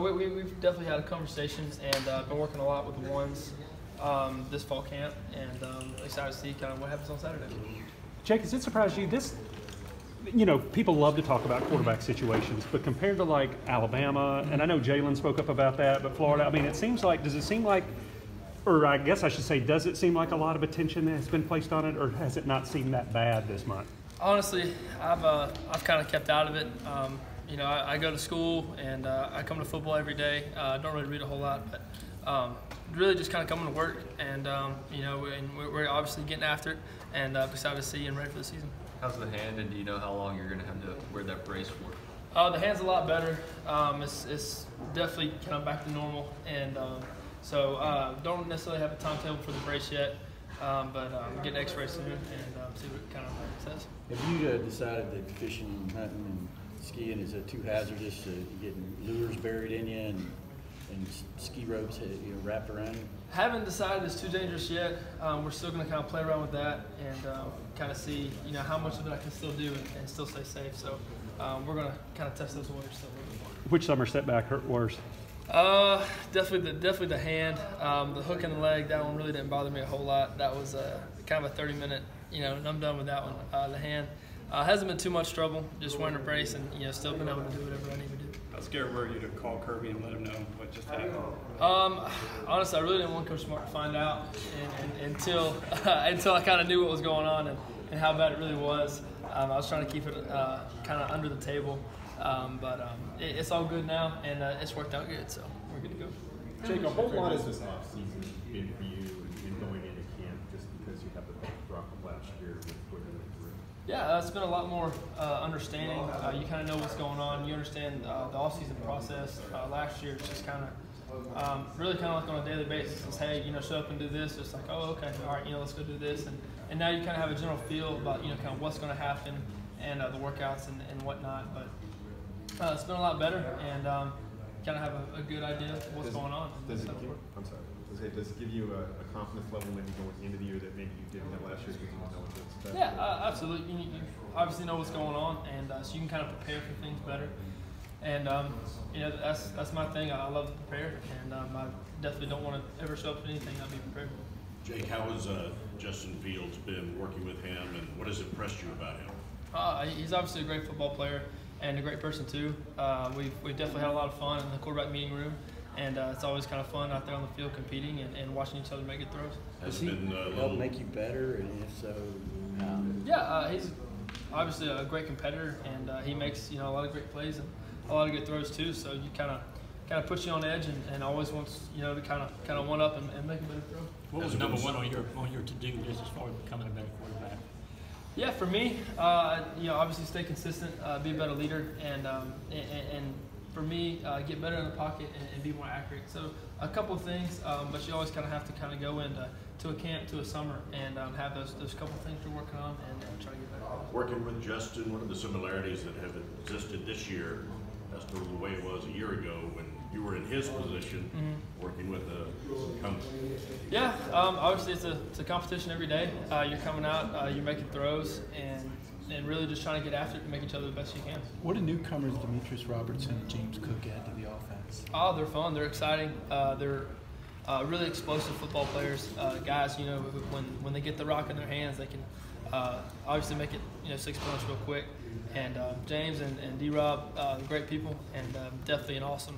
We've definitely had conversations and been working a lot with the ones this fall camp, and excited to see kind of what happens on Saturday. Jake, has it surprised you? People love to talk about quarterback situations, but compared to like Alabama, and I know Jalen spoke up about that, but Florida, I mean, does it seem like, or I guess I should say, does it seem like a lot of attention has been placed on it, or has it not seemed that bad this month? Honestly, I've kind of kept out of it. I go to school and I come to football every day. I don't really read a whole lot, but really just kind of coming to work, and and we're obviously getting after it, and excited to see and ready for the season. How's the hand, and do you know how long you're going to have to wear that brace for? The hand's a lot better. It's definitely kind of back to normal, and so don't necessarily have a timetable for the brace yet, but getting X-rays soon and see what kind of says. Have you decided that fishing, hunting, and skiing is too hazardous, getting lures buried in you and ski ropes wrapped around you? Haven't decided it's too dangerous yet. We're still going to kind of play around with that and kind of see how much of it I can still do and still stay safe. So we're going to kind of test those waters still a little bit more. Which summer setback hurt worse? Definitely the hand. The hook in the leg, that one really didn't bother me a whole lot. That was kind of a 30-minute, and I'm done with that one. The hand hasn't been too much trouble, just wearing a brace and still been able to do whatever I need to do. How scared were you to call Kirby and let him know what just happened? Honestly, I really didn't want Coach Smart to find out until I kind of knew what was going on and how bad it really was. I was trying to keep it kind of under the table, but it's all good now, and it's worked out good, so we're good to go. Jake, a whole lot of this offseason been for you in going into camp just because you have the backdrop of last year with what you went through? Yeah, it's been a lot more understanding. You kind of know what's going on. You understand the off-season process. Last year, it's just kind of really kind of like on a daily basis. It's, hey, show up and do this. It's like, oh, okay, all right, let's go do this. And now you kind of have a general feel about, kind of what's going to happen and the workouts and whatnot. But it's been a lot better and kind of have a good idea of what's going on. Does it give you a confidence level maybe going into the year that maybe you didn't have last year because you didn't know what to expect? Yeah, absolutely. You obviously know what's going on, and so you can kind of prepare for things better. And that's my thing. I love to prepare, and I definitely don't want to ever show up to anything I'll be prepared. Jake, how has Justin Fields been working with him, and what has impressed you about him? He's obviously a great football player and a great person too. We've definitely had a lot of fun in the quarterback meeting room. And it's always kind of fun out there on the field competing and watching each other make good throws. Does he help make you better, and if so, Yeah, he's obviously a great competitor, and he makes a lot of great plays and a lot of good throws too. So you kind of puts you on edge and always wants to kind of one up and make a better throw. What was number one on your to-do list as far as becoming a better quarterback? Yeah, for me, obviously stay consistent, be a better leader, and for me, get better in the pocket and be more accurate. So a couple of things, but you always kind of have to go into a camp, to a summer, and have those couple of things you're working on and try to get better. Working with Justin, what are the similarities that have existed this year as to the way it was a year ago when you were in his position, working with the company? Yeah, obviously it's a competition every day. You're coming out, you're making throws, and really just trying to get after it and make each other the best you can. What do newcomers Demetrius Robertson and James Cook add to the offense? Oh, they're fun. They're exciting. They're really explosive football players. Guys, when they get the rock in their hands, they can obviously make it 6 points real quick. And James and D-Rob, great people, and definitely an awesome,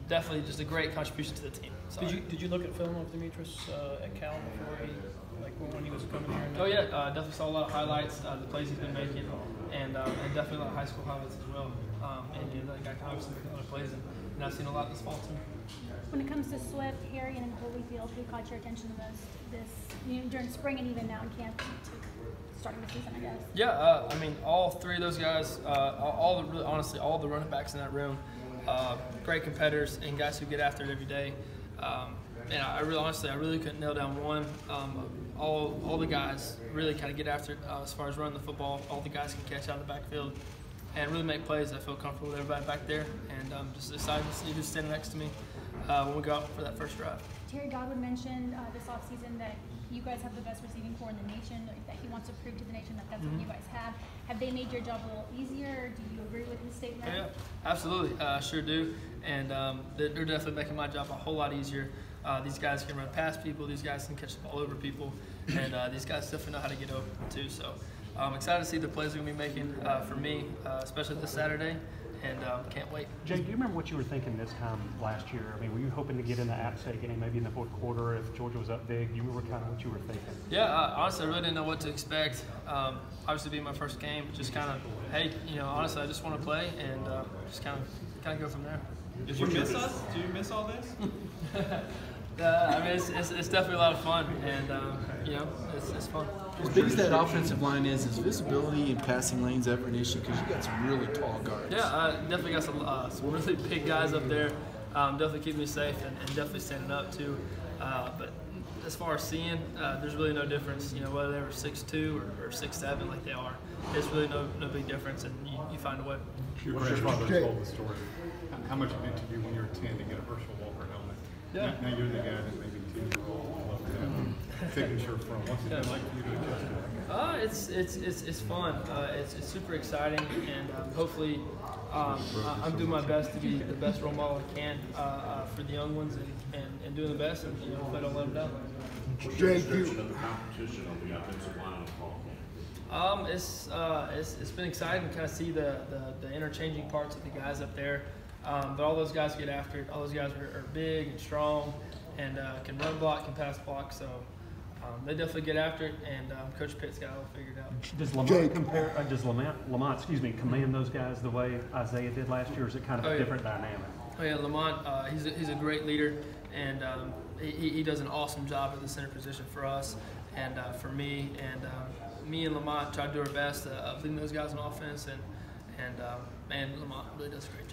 definitely just a great contribution to the team. So, Did you look at film of Demetrius at Cal before when he was coming here? Oh yeah, definitely saw a lot of highlights, the plays he's been making, and definitely a lot of high school highlights as well. And that guy can obviously make a lot of plays, and I've seen a lot this fall too. When it comes to Swift, Harry, and Holyfield, who caught your attention the most during spring and even now in camp starting the season, I guess? Yeah, all three of those guys, honestly, all the running backs in that room, great competitors and guys who get after it every day. And I really couldn't nail down one. All the guys really kind of get after it as far as running the football. All the guys can catch out of the backfield and really make plays. I feel comfortable with everybody back there, and I'm just excited to see who's standing next to me when we go out for that first drive. Terry Godwin mentioned this offseason that you guys have the best receiving core in the nation, that he wants to prove to the nation that that's what you guys have. Have they made your job a little easier? Do you agree with his statement? Yeah, absolutely. Sure do. And they're definitely making my job a whole lot easier. These guys can run past people. These guys can catch the ball over people. And these guys definitely know how to get open, too. So I'm excited to see the plays they're going to be making for me, especially this Saturday. And can't wait. Jake, do you remember what you were thinking this time last year? I mean, were you hoping to get in the App State game maybe in the fourth quarter if Georgia was up big? Do you remember kind of what you were thinking? Yeah, honestly, I really didn't know what to expect. Obviously, being my first game, just kind of, hey, honestly, I just want to play and just kind of go from there. Did you miss us? Do you miss all this? I mean, it's definitely a lot of fun, and it's fun. As big as that offensive line is visibility in passing lanes ever an issue? Because you got some really tall guards. Yeah, definitely got some really big guys up there. Definitely keeping me safe and definitely standing up too. But as far as seeing, there's really no difference. Whether they were 6'2" or 6'7" like they are, it's really no big difference, and you find a way. Your grandfather told the story. How much it meant to you when you were 10 to get a Herschel Walker helmet. Yeah. Now you're the guy that maybe 10-year-old love to have signature from. What's it been like for you to adjust to that? It's fun. It's super exciting, and hopefully I'm doing my best to be the best role model I can for the young ones and doing the best, and hopefully I don't let them down. What's your description of the competition on the offensive line on the ball? It's been exciting to kind of see the interchanging parts of the guys up there. But all those guys get after it. All those guys are big and strong and can run block, can pass block. So they definitely get after it, and Coach Pitt's got it all figured out. Does Lamont command those guys the way Isaiah did last year, or is it kind of a different dynamic? Oh yeah, Lamont, he's a great leader, and he does an awesome job at the center position for us and for me. And me and Lamont try to do our best of leading those guys on offense, and man, Lamont really does a great job.